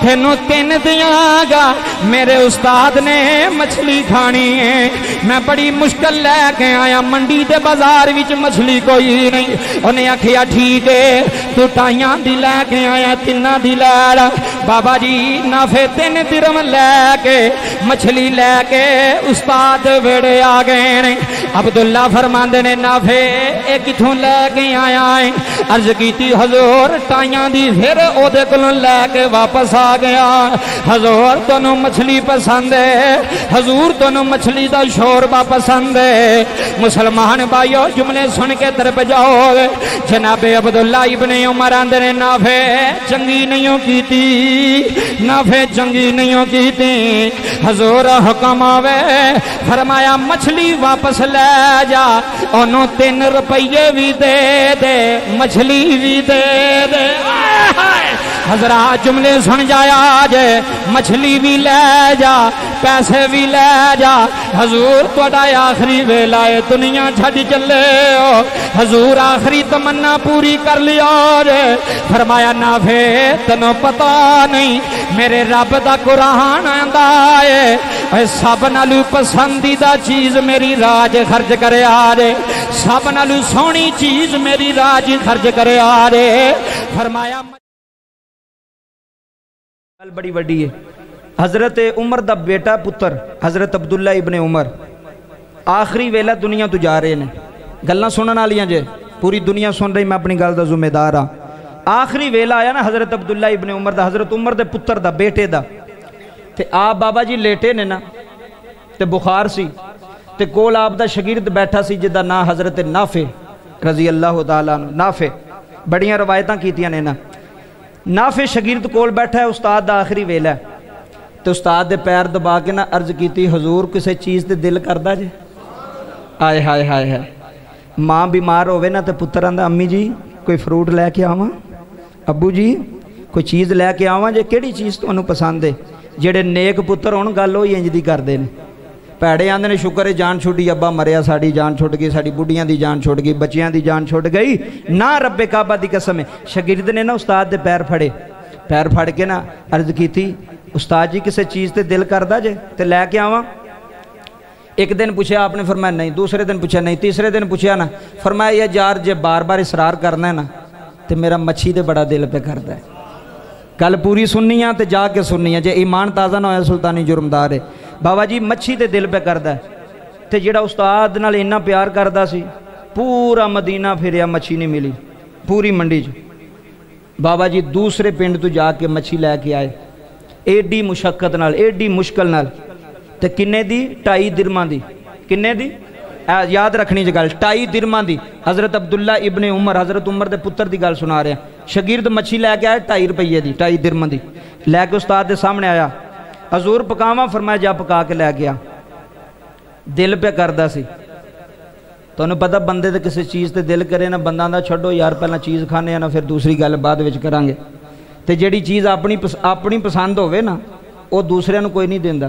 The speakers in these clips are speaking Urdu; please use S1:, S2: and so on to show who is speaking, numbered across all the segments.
S1: تینوں 3 دیاں گا میرے استاد نے مچھلی کھانی ہے میں بڑی مشکل لے کے آیا منڈی دے بازار وچ مچھلی کوئی نہیں انہیں آکھیا ٹھیک ہے تو ٹائیاں دی لے کے آیا 3 دی لے بابا جی نافع 3 درم لے کے مچھلی لے کے استاد ویڑے آ گئے نے عبداللہ فرماندے نے نافع ایک کتھوں لے کے آیا ہے عرض کیتی حضور ٹائیاں دی پھر او دے کولوں لے کے واپس آ گیا حضور تانوں مچھلی پسند ہے حضور تانوں مچھلی دا شوربہ پسند ہے مسلمان بھائیو جملے سن کے درب جاؤ جناب عبداللہ ابن عمر آندے نے نافع چنگی نہیں کیتی نافع چنگی نہیں کیتی حضور حکم آوے فرمایا مچھلی واپس لے جا انہوں 3 روپیے بھی دے دے مچھلی بھی دے دے حضرات جملے سن جایا جے مچھلی بھی لے جا پیسے بھی لے جا حضور توڑا آخری ویلا ہے دنیا چھڑ چلے ہو حضور آخری تمنا پوری کر لیا جے فرمایا نافع تنوں پتا نہیں میرے رب دا قرآن آندا ہے سب نالو پسندیدہ چیز میری راج خرچ کرے آرے سب نالو سونی چیز میری راج خرچ کرے آرے فرمایا بڑی وڈی ہے حضرت عمر دا بیٹا پتر حضرت عبداللہ ابن عمر آخری ویلہ دنیا تو جا رہے ہیں گلنا سننا لیاں جے پوری دنیا سن رہی میں اپنی گل دا ذمہ دار ہاں آخری ویلہ آیا نا حضرت عبداللہ ابن عمر دا حضرت عمر دے پتر دا بیٹے دا تے آپ بابا جی لیٹے نے نا تے بخار سی تے کول آپ دا شگیرد بیٹھا سی جدہ نا حضرت نافع رضی اللہ تعالیٰ عنہ نافع بڑیاں روایتاں کیتیاں نے نا نافع شگیرد کول بیٹھا ہے استاد دا آخری ویلہ ہے تو استاد دے پیر دبا کے نا عرض کیتی حضور کسے چیز دے دل کردہ جے آئے ہائے ہائے ہائے ماں بیمار ہوئے نا تے پتران دا امی جی کوئی فروٹ لے کے آواں ابو جی کوئی چیز لے کے آواں جے کیڑی چیز تو انہوں پسند ہے جڑے نیک پتر ہون گل ہوئی انج دی کر دے نے پیڑے آندے نے شکر ہے جان چھوڑی ابا مریا ساڑی جان چھوڑ گئی ساڑی بڑھیاں دی جان چھوڑ گئی بچیاں دی جان چھوڑ گئی نا رب کعبہ دی قسم ہے شاگرد نے نا استاد دے پیر پھڑ کے نا عرض کی تھی استاد جی کسے چیز تے دل کردہ جے تے لے کے آواں ایک دن پوچھا آپ نے فرمایا نہیں دوسرے دن پوچھا نہیں تیسرے دن پوچھا نا فرمایا یہ جار جے بار بار اصرار کرنا ہے نا تے میرا مچھی دے بڑا دل پہ کرتا ہے کل پوری سننی ہے تے جا کے سننی ہے جے ایمان تازہ نہ ہویا سلطانی جرمدار ہے بابا جی مچھی دے دل پہ کرتا ہے تے جڑا استاد نال اتنا پیار کرتا سی پورا مدینہ پھریا مچھی نہیں ملی پوری منڈی جو بابا جی دوسرے پنڈ تو جا کے مچھی لے کے آئے ایڈی مشقت نال ایڈی مشکل نال تے کنے دی 2.5 درہم دی کنے دی یاد رکھنی جگہ 2.5 درہم دی حضرت عبداللہ ابن عمر حضرت عمر دے پتر دی گل سنا رہے ہیں شاگرد مچھی لے کے آئے 2.5 روپیے دی 2.5 درہم دی لے کے استاد دے سامنے آیا حضور پکاواں فرمایا جا پکا کے لے گیا دل پہ کردہ سی تو انہوں پتہ بندے دے کسی چیز تے دل کرے نا بندہ دا چھڑو یار پہلا چیز کھانے ہیں نا پھر دوسری گل بعد وچ کرانگے تے جیڑی چیز اپنی پسند ہوئے نا وہ دوسرے نو کوئی نہیں دیندہ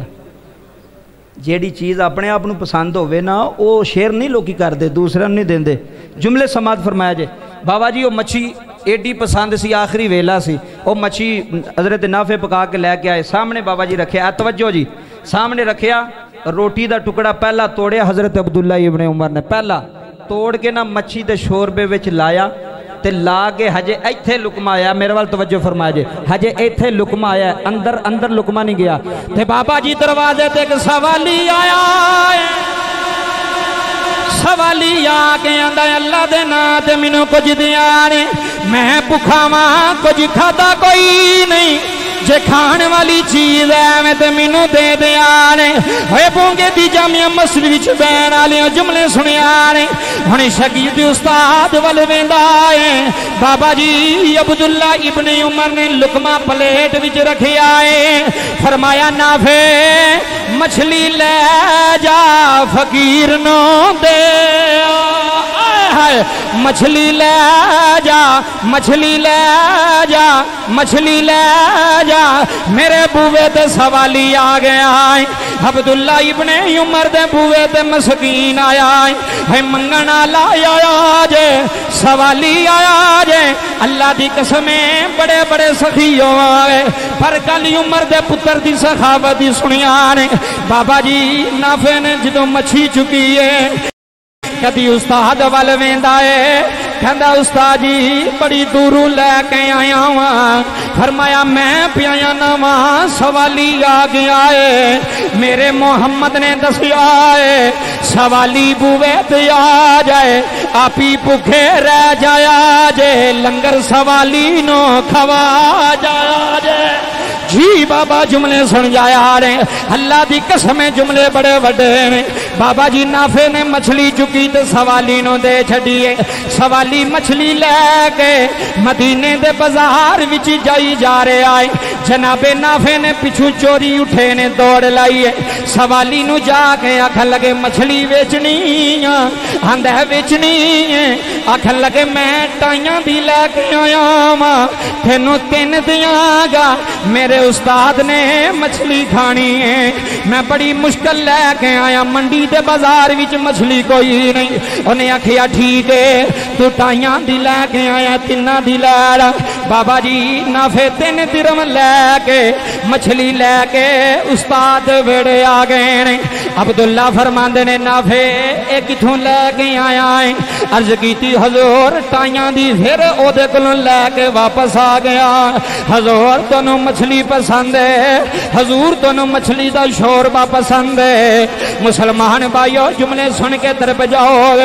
S1: جیڑی چیز اپنے آپ پسند ہوئے نا وہ شیر نہیں لوکی کر دے دوسرے نہیں دیندے جملے سماعت فرمایا جے بابا جی وہ مچھی ایڈی پسند سی آخری ویلا سی وہ مچھی حضرت نافع پکا کے لے کے آئے سامنے بابا جی رکھیا توجہ جی سامنے رکھیا روٹی دا ٹکڑا پہلا توڑیا حضرت عبداللہ ابن عمر نے پہلا توڑ کے نا مچھی دے شوربے وچ لایا تے لا کے ہجے ایتھے لقمہ آیا میرے وال توجہ فرمایا جے ہجے ایتھے لقمہ آیا اندر لقمہ نہیں گیا تے بابا جی دروازے تے ایک سوالی آیا سوالی آکے آندہ اللہ دے نا تے منو کچھ دیانے میں پکھاواں کچھ کھاتا کوئی نہیں جے کھانے والی چیز ہے میں تے منو دے دیانے ہوئے پونگے دی جامعہ مسجد وچ بین آلیاں جملے سنیانے ہونی شاگرد استاد والے ویندائے بابا جی عبداللہ ابن عمر نے لقمہ پلیٹ وچ رکھے آئے فرمایا نافع مچھلی لے جا فقیر نو دے مچھلی لے جا مچھلی لے جا مچھلی لے جا میرے بوے تے سوالی آ گیا ہے عبداللہ ابن عمر دے بوے تے مسکین آیا ہے منگن والا آیا جے سوالی آیا جے اللہ دی قسمیں بڑے بڑے سخی ہوئے پر کل عمر دے پتر دی سخاوت دی سنیا نے بابا جی نافع نے جدو مچھی چکی ہے کدی استاد وال ویندا ہے کہندا استاد جی بڑی دوروں لے کے آیا ہوں فرمایا میں پیایا نواں سوالی آ گیا ہے میرے محمد نے دسیا ہے سوالی بوے تے آ جائے آپی بھوکے رہ جایا جے لنگر سوالی نو کھوا جایا جے جی بابا جملے سن جایا رہے اللہ دی قسمیں جملے بڑے وڈے ہیں بابا جی نافع نے مچھلی چکی تے سوالی نو دے چھڑیے سوالی مچھلی لے کے مدینے دے بازار وچ جائی جا رہے آئے جناب نافع نے پچھو چوری اٹھے نے دوڑ لائیے سوالی نو جا کے آکھن لگے مچھلی ویچنی آندہ ویچنی آکھن لگے میں ٹائیاں دی لے کے آیا ماں تینوں تین دیاں گا میرے استاد نے مچھلی کھانی ہے میں بڑی مشکل لے کے آیا منڈی دے بازار وچ مچھلی کوئی نہیں انہیں آکھیا ٹھیک ہے تو ٹائیاں دی لے کے آیا تینہ دی لے بابا جی نافع 3 درم لے کے مچھلی لے کے استاد ویڑے آ گئے نے عبداللہ فرماندے نے نافع ایک کتھوں لے کے آیا ہے عرض کیتی حضور ٹائیاں دی پھر او دے کلوں لے کے واپس آ گیا حضور تنوں مچھلی پسند ہے حضور تنوں مچھلی دا شوربہ پسند ہے مسلمان بھائیو جملے سن کے طرف جاؤ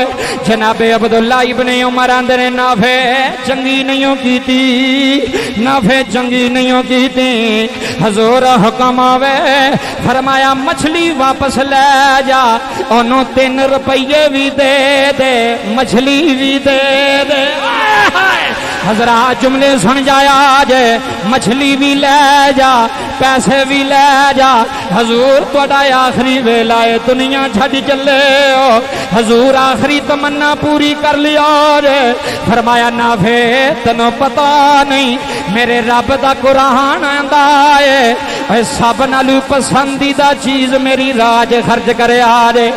S1: جناب عبداللہ ابن عمر آندے نے نافع چنگی نہیں کیتی نافع چنگی نہیں کیتی حضور حکم آوے فرمایا مچھلی واپس لے جا انہوں 3 روپیے بھی دے دے مچھلی بھی دے دے حضرات جملے سن جایا جے مچھلی بھی لے جا پیسے بھی لے جا حضور توڑا آخری ویلائے دنیا چھڑ چلے ہو حضور آخری تمنا پوری کر لیا جے فرمایا نافع تنوں پتا نہیں میرے رب دا قرآن آندا ہے سب نالو پسندیدہ چیز میری راج خرچ کرے آرے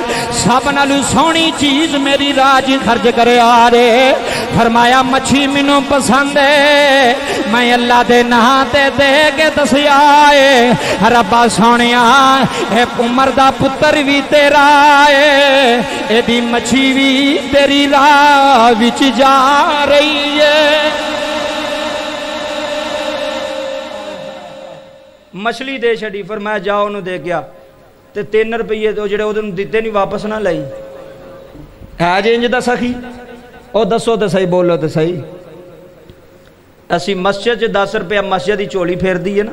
S1: سب نالو سونی چیز میری راج خرچ کرے آرے فرمایا مچھی منوں پسند ہے میں اللہ دے نہاتے دے کے دسیا ہے ربا سونیا اے عمر دا پتر بھی تیرا ہے اے دی مچھی بھی تیری راہ وچ جا رہی ہے مچھلی دے چھڑی فرمایا جاؤ انہوں دے گیا تے 3 روپیے تو جڑے ادھر دیتے نہیں واپس نہ لائی ہے جے انج دا سخی او دسو تے صحیح بولو تے صحیح اسی مسجد 10 روپیہ مسجد ہی چولی پھیر دی ہے نا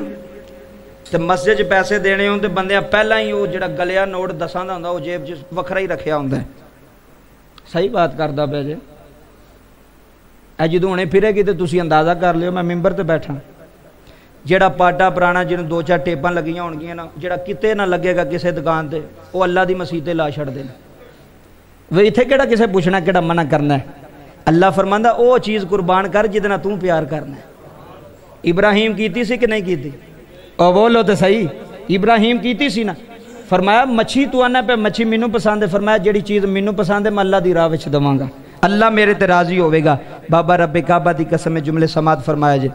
S1: تے مسجد پیسے دینے ہوں تے بندیاں پہلا ہی وہ جڑا گلیا نوٹ 10 دا ہوندا وہ جیب جس وکھرا ہی رکھیا ہوندا ہے صحیح بات کردا پیا جے اے جدوں ہنے پھرے گی تے تسی اندازہ کر لیو میں ممبر تے بیٹھا جڑا پاٹا پرانا جنوں 2-4 ٹیپاں لگیاں ہونگیاں نا جڑا کتے نہ لگے گا کسے دکان تے وہ اللہ دی مسیح تے لا چھڑ دے وہ ایتھے کیڑا کسے پوچھنا کیڑا منع کرنا ہے اللہ فرماندا او چیز قربان کر جتنا تو پیار کرنا ہے ابراہیم کیتی سی کہ نہیں کیتی او بولو تے صحیح ابراہیم کیتی سی نا فرمایا مچھی تو آنا پہ مچھی مینوں پسند ہے فرمایا جڑی چیز مینوں پسند ہے میں اللہ دی راہ وچ دواں گا اللہ میرے تے راضی ہوے گا بابا رب کعبہ دی قسم جملے سماعت فرمایا جے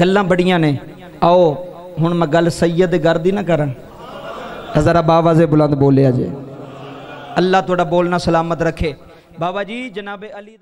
S1: گلاں بڑیاں نے آؤ ہن میں گل سید گھر دی نہ کراں ذرا باواز بلند بولیا جے اللہ توڑا بولنا سلامت رکھے بابا جی جناب علی